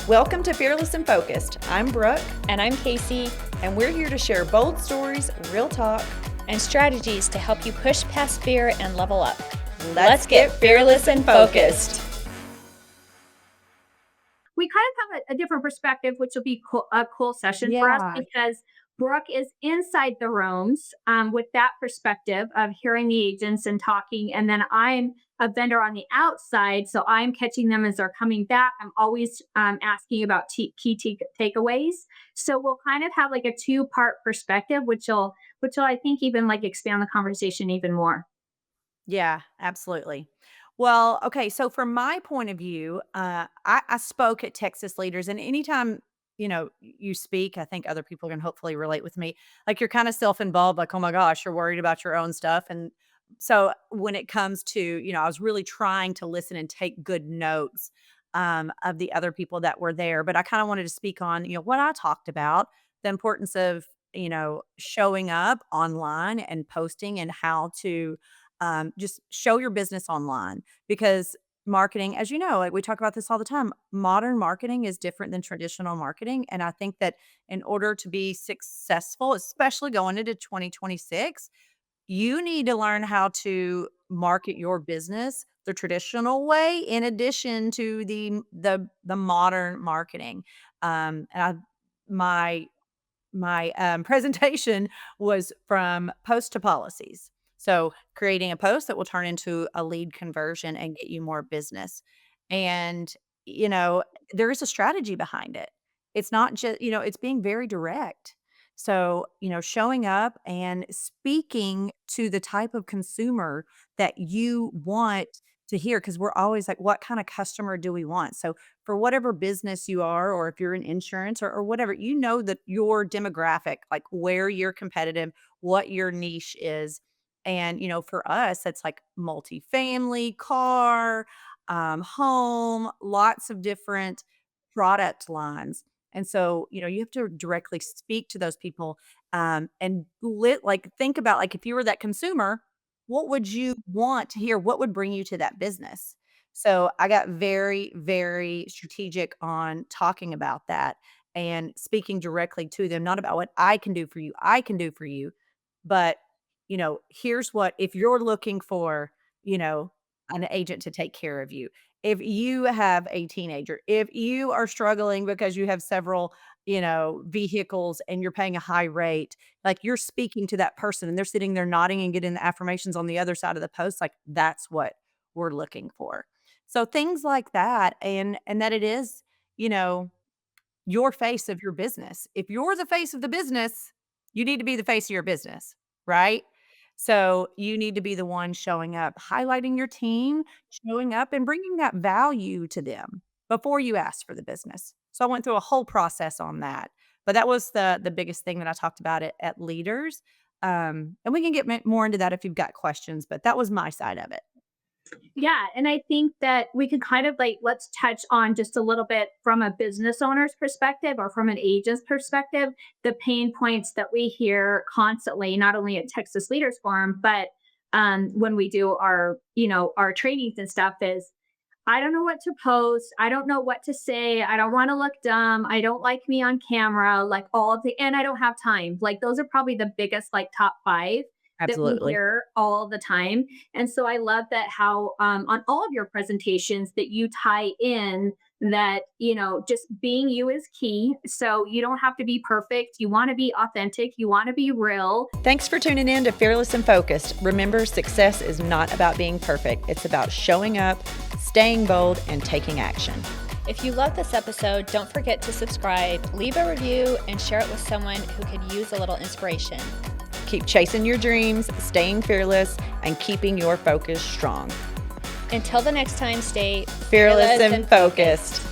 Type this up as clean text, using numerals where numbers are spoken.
Welcome to Fearless and Focused. I'm Brooke. And I'm Casey. And we're here to share bold stories, real talk, and strategies to help you push past fear and level up. Let's get fearless and focused. We kind of have a different perspective, which will be a cool session for us because Brooke is inside the rooms with that perspective of hearing the agents and talking. And then I'm a vendor on the outside. So I'm catching them as they're coming back. I'm always asking about key takeaways. So we'll kind of have like a two-part perspective, which will I think even like expand the conversation even more. Yeah, absolutely. Well, okay. So from my point of view, I spoke at Texas Leaders, and anytime you speak, I think other people can hopefully relate with me. Like you're kind of self-involved, like, oh my gosh, you're worried about your own stuff. And so when it comes to, I was really trying to listen and take good notes of the other people that were there. But I kind of wanted to speak on, what I talked about, the importance of, showing up online and posting and how to just show your business online because marketing, as you know, like we talk about this all the time, modern marketing is different than traditional marketing. And I think that in order to be successful, especially going into 2026, you need to learn how to market your business the traditional way in addition to the modern marketing. And my presentation was from post to policies. So creating a post that will turn into a lead conversion and get you more business. And, there is a strategy behind it. It's not just, it's being very direct. So, showing up and speaking to the type of consumer that you want to hear, because we're always like, what kind of customer do we want? So for whatever business you are, or if you're in insurance or whatever, that your demographic, like where you're competitive, what your niche is. And, for us, it's like multifamily, car, home, lots of different product lines. And so, you have to directly speak to those people and think about like if you were that consumer, what would you want to hear? What would bring you to that business? So I got very, very strategic on talking about that and speaking directly to them, not about what I can do for you, but here's what, if you're looking for, an agent to take care of you, if you have a teenager, if you are struggling because you have several, vehicles and you're paying a high rate, like you're speaking to that person and they're sitting there nodding and getting the affirmations on the other side of the post, like that's what we're looking for. So things like that, and that it is, you know, your face of your business. If you're the face of the business, you need to be the face of your business, right? So you need to be the one showing up, highlighting your team, showing up and bringing that value to them before you ask for the business. So I went through a whole process on that. But that was the biggest thing that I talked about at Leaders. And we can get more into that if you've got questions, but that was my side of it. Yeah. And I think that we could kind of like, let's touch on just a little bit from a business owner's perspective or from an agent's perspective, the pain points that we hear constantly, not only at Texas Leaders Forum, but when we do our trainings and stuff is, I don't know what to post. I don't know what to say. I don't want to look dumb. I don't like me on camera, like and I don't have time. Like those are probably the biggest, like top five that we Absolutely. hear all the time. And so I love that how on all of your presentations that you tie in that, just being you is key. So you don't have to be perfect. You want to be authentic. You want to be real. Thanks for tuning in to Fearless and Focused. Remember, success is not about being perfect. It's about showing up, staying bold, and taking action. If you love this episode, don't forget to subscribe, leave a review, and share it with someone who could use a little inspiration. Keep chasing your dreams, staying fearless, and keeping your focus strong. Until the next time, stay Fearless and focused.